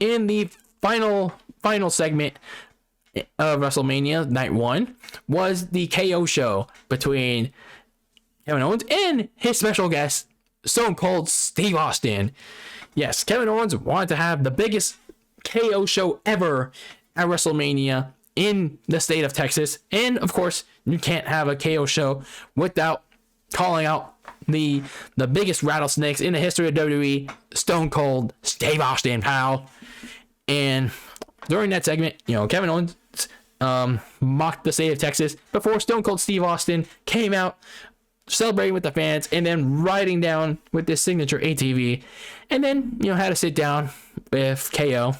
in the final segment of WrestleMania Night 1 was the KO show between Kevin Owens and his special guest, Stone Cold Steve Austin. Yes, Kevin Owens wanted to have the biggest KO show ever at WrestleMania in the state of Texas. And of course, you can't have a KO show without calling out the biggest rattlesnakes in the history of WWE, Stone Cold Steve Austin, pal. And during that segment, Kevin Owens mocked the state of Texas before Stone Cold Steve Austin came out celebrating with the fans and then riding down with this signature ATV, and then had to sit down with KO,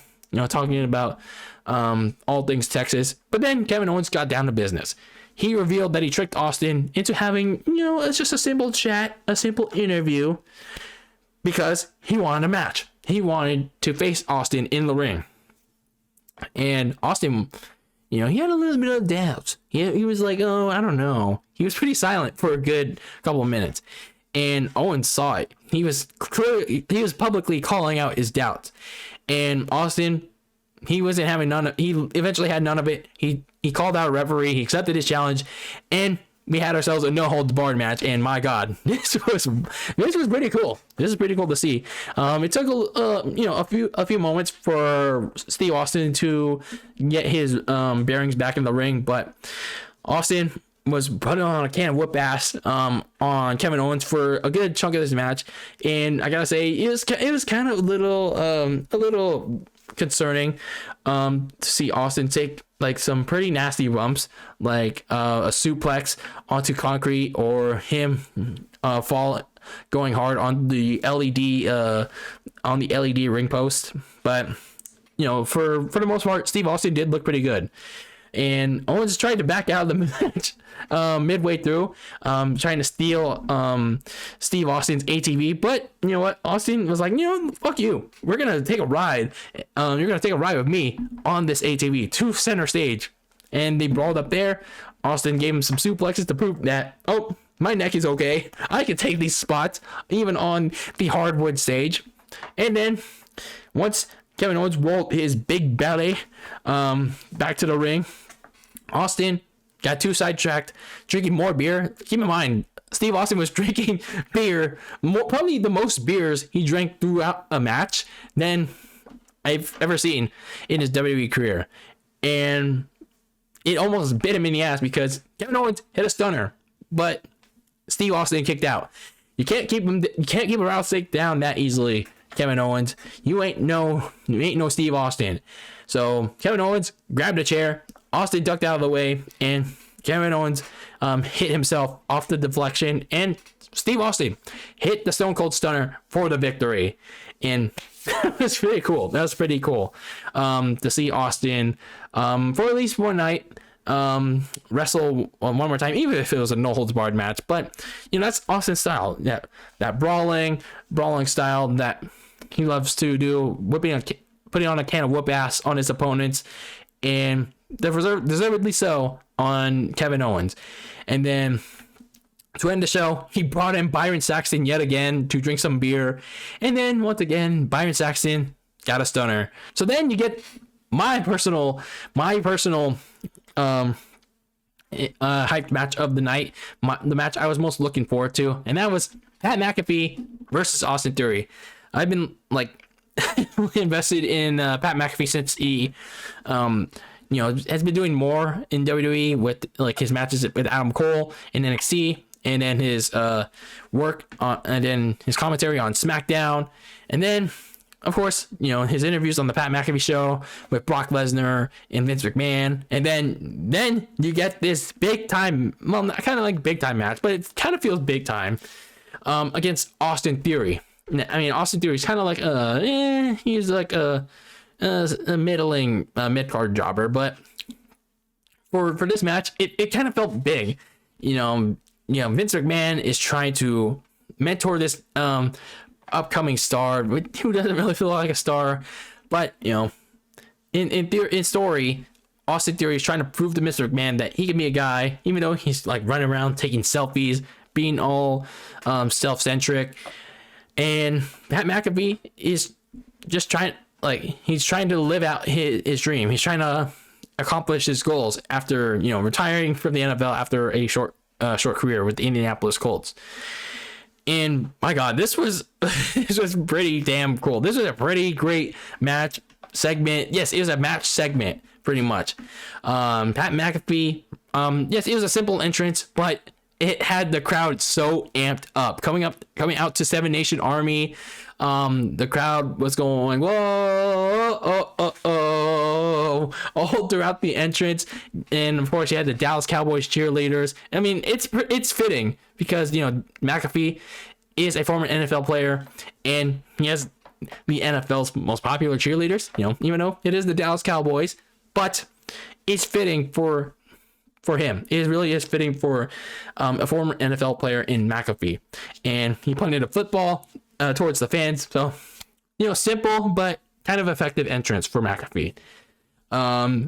talking about all things Texas. But then Kevin Owens got down to business. He revealed that he tricked Austin into having, it's just a simple chat, a simple interview, because he wanted a match. He wanted to face Austin in the ring. And Austin, he had a little bit of doubts. He was like, oh, I don't know. He was pretty silent for a good couple of minutes. And Owens saw it. He was publicly calling out his doubts. And Austin, he wasn't having he eventually had none of it. He called out a referee. He accepted his challenge, and we had ourselves a no holds barred match. And my God, this was pretty cool. This is pretty cool to see. It took a few moments for Steve Austin to get his bearings back in the ring, but Austin was putting on a can of whoop ass on Kevin Owens for a good chunk of this match. And I gotta say, it was kind of a little concerning to see Austin take like some pretty nasty bumps, like a suplex onto concrete, or him fall going hard on the LED ring post. But for the most part, Steve Austin did look pretty good. And Owens tried to back out of the match midway through, trying to steal Steve Austin's ATV. But you know what? Austin was like, fuck you. We're going to take a ride. You're going to take a ride with me on this ATV to center stage. And they brawled up there. Austin gave him some suplexes to prove that, oh, my neck is okay. I can take these spots even on the hardwood stage. And then once Kevin Owens rolled his big belly back to the ring, Austin got too sidetracked, drinking more beer. Keep in mind, Steve Austin was drinking beer, probably the most beers he drank throughout a match than I've ever seen in his WWE career. And it almost bit him in the ass because Kevin Owens hit a stunner, but Steve Austin kicked out. You can't keep a rattlesnake down that easily, Kevin Owens. You ain't no Steve Austin. So Kevin Owens grabbed a chair. Austin ducked out of the way, and Kevin Owens hit himself off the deflection, and Steve Austin hit the Stone Cold Stunner for the victory. And that was pretty cool. That was pretty cool to see Austin for at least one night wrestle one more time, even if it was a no holds barred match. But that's Austin's style. That brawling style that he loves to do, putting on a can of whoop ass on his opponents, and deservedly so on Kevin Owens. And then to end the show, he brought in Byron Saxton yet again to drink some beer, and then once again Byron Saxton got a stunner. So then you get my personal hyped match of the night, the match I was most looking forward to, and that was Pat McAfee versus Austin Theory. I've been invested in Pat McAfee since he has been doing more in WWE with his matches with Adam Cole in NXT, and then his work on, and then his commentary on SmackDown, and then of course his interviews on the Pat McAfee show with Brock Lesnar and Vince McMahon. And then you get this big time, well, kind of like big time match, but it kind of feels big time against Austin Theory. I mean, Austin Theory is kind of like he's like a middling mid-card jobber, but for this match, it kind of felt big. Vince McMahon is trying to mentor this upcoming star who doesn't really feel like a star, but in story, Austin Theory is trying to prove to Mr. McMahon that he can be a guy, even though he's like running around taking selfies, being all self-centric. And Pat McAfee is just trying, like he's trying to live out his dream. He's trying to accomplish his goals after, you know, retiring from the NFL after a short career with the Indianapolis Colts. And my God, this was this was pretty damn cool. This was a pretty great match segment. Yes, it was a match segment pretty much. Pat McAfee, yes, it was a simple entrance, but it had the crowd so amped up. Coming out to Seven Nation Army. The crowd was going whoa, all throughout the entrance, and of course you had the Dallas Cowboys cheerleaders. I mean, it's fitting because, you know, McAfee is a former NFL player, and he has the NFL's most popular cheerleaders. You know, even though it is the Dallas Cowboys, but it's fitting for him. It really is fitting for a former NFL player in McAfee, and he punted a football towards the fans. So, you know, simple but kind of effective entrance for McAfee.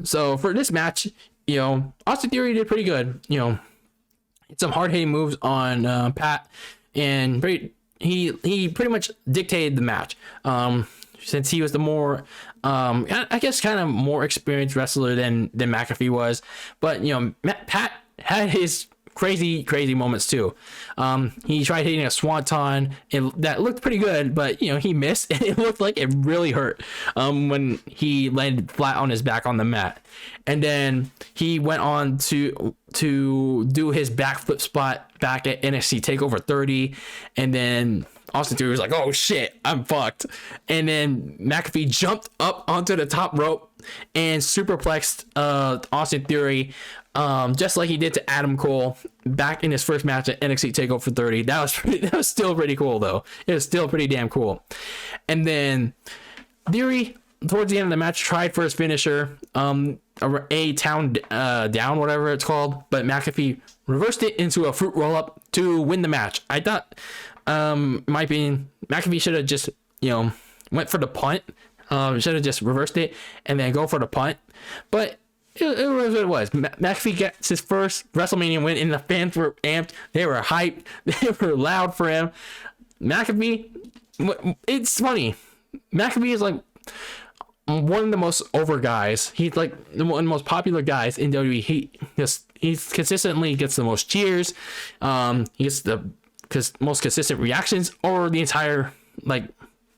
So for this match, you know, Austin Theory did pretty good. You know, some hard hitting moves on Pat, and he pretty much dictated the match. Since he was the more, I guess, kind of more experienced wrestler than McAfee was. But, you know, Pat had his crazy moments too. He tried hitting a swanton that looked pretty good, but, you know, he missed, and it looked like it really hurt when he landed flat on his back on the mat. And then he went on to do his backflip spot back at NXT TakeOver 30, and then Austin Theory was like, oh shit, I'm fucked. And then McAfee jumped up onto the top rope and superplexed Austin Theory, just like he did to Adam Cole back in his first match at NXT TakeOver 30. That was still pretty cool though. It was still pretty damn cool. And then Theory, towards the end of the match, tried for his finisher, a town down, whatever it's called, but McAfee reversed it into a fruit roll up to win the match. I thought, in my opinion, McAfee should have just, you know, went for the punt. Should have just reversed it and then go for the punt. But it was what it was. McAfee gets his first WrestleMania win, and the fans were amped. They were hyped. They were loud for him. McAfee, it's funny. McAfee is like one of the most over guys. He's like one of the most popular guys in WWE. He consistently gets the most cheers. He gets the most consistent reactions over the entire, like,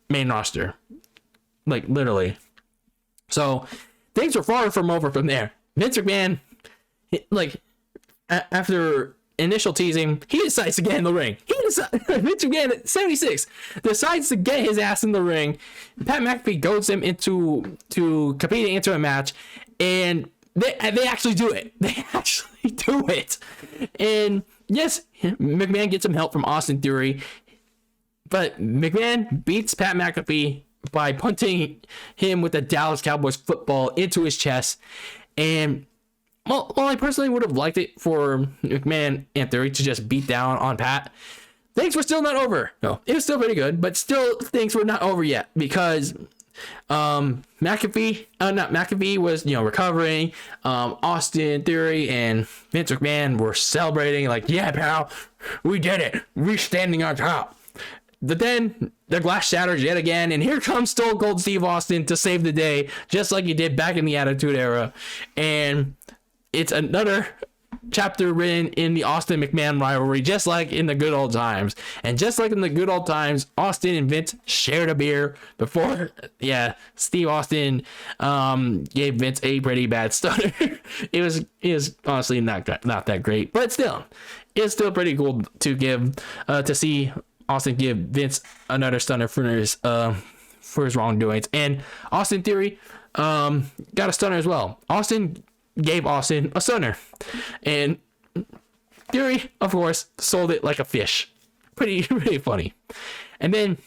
main roster, like, literally. So things were far from over from there. Vince McMahon, like, after initial teasing, he decides to get in the ring. Vince McMahon at 76 decides to get his ass in the ring. Pat McAfee goads him into competing into a match, and they actually do it. They actually do it. And yes, McMahon gets some help from Austin Theory, but McMahon beats Pat McAfee by punting him with the Dallas Cowboys football into his chest. And well, I personally would have liked it for McMahon and Theory to just beat down on Pat. Things were still not over. No, it was still pretty good, but still things were not over yet, because McAfee was, you know, recovering. Austin Theory and Vince McMahon were celebrating, like, yeah, pal, we did it. We're standing on top. But then the glass shatters yet again, and here comes Stone Cold Steve Austin to save the day, just like he did back in the Attitude Era. And it's another chapter written in the Austin McMahon rivalry, just like in the good old times. And just like in the good old times, Austin and Vince shared a beer before, Steve Austin gave Vince a pretty bad stunner. It was honestly not that great, but still, it's still pretty cool to see Austin give Vince another stunner for his wrongdoings. And Austin Theory got a stunner as well. Austin gave Austin a stunner, and Theory, of course, sold it like a fish. Pretty funny. And then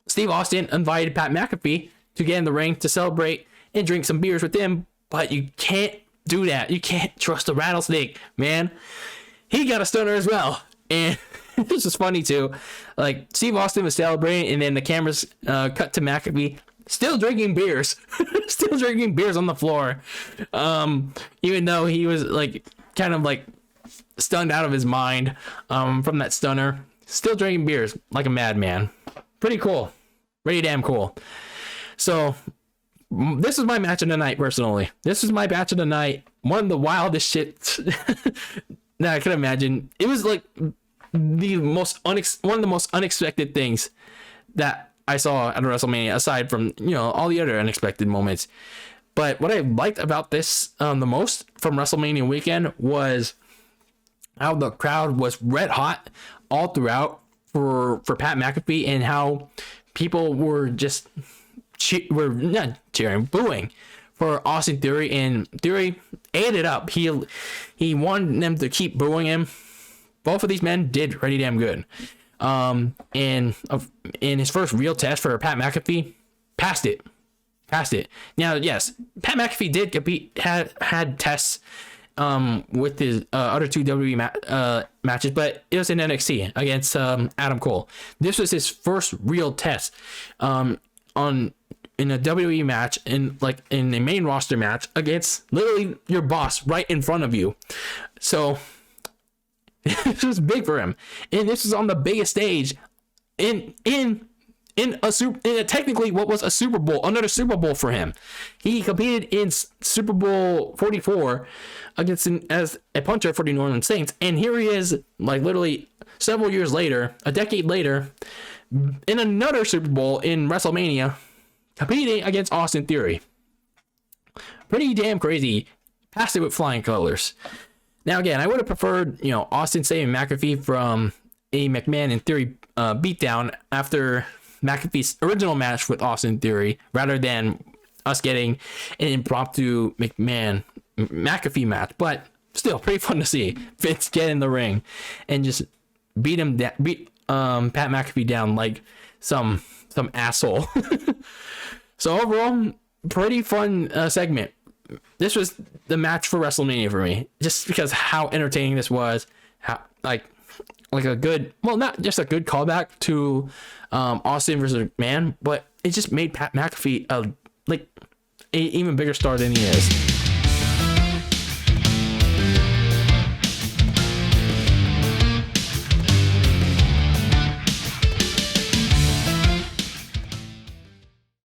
Steve Austin invited Pat McAfee to get in the ring to celebrate and drink some beers with him, but you can't do that. You can't trust the rattlesnake, man. He got a stunner as well. And this is funny too. Like, Steve Austin was celebrating, and then the cameras cut to McAfee still drinking beers. Still drinking beers on the floor. Even though he was, like, kind of like stunned out of his mind from that stunner. Still drinking beers like a madman. Pretty cool. Pretty damn cool. So this is my match of the night. Personally, this is my match of the night. One of the wildest shit that I could imagine. It was like the most one of the most unexpected things that I saw at WrestleMania, aside from all the other unexpected moments. But what I liked about this the most from WrestleMania weekend was how the crowd was red hot all throughout for Pat McAfee, and how people were just not cheering, booing for Austin Theory, and Theory ate it up. He wanted them to keep booing him. Both of these men did pretty damn good. And in his first real test for Pat McAfee, passed it. Now, yes, Pat McAfee did compete, had tests with his other two WWE matches, but it was in NXT against Adam Cole. This was his first real test in a WWE match, in a main roster match against literally your boss right in front of you. So this was big for him, and this was on the biggest stage in technically what was a Super Bowl, another Super Bowl for him. He competed in Super Bowl 44 as a puncher for the New Orleans Saints, and here he is, literally several years later, a decade later, in another Super Bowl in WrestleMania, competing against Austin Theory. Pretty damn crazy. Passed it with flying colors. Now, again, I would have preferred, Austin saving McAfee from a McMahon and Theory beatdown after McAfee's original match with Austin Theory, rather than us getting an impromptu McAfee match. But still, pretty fun to see Vince get in the ring and just beat Pat McAfee down like some asshole. So overall, pretty fun segment. This was the match for WrestleMania for me, just because how entertaining this was. How like a good, well, not just a good callback to Austin versus McMahon, but it just made Pat McAfee a even bigger star than he is.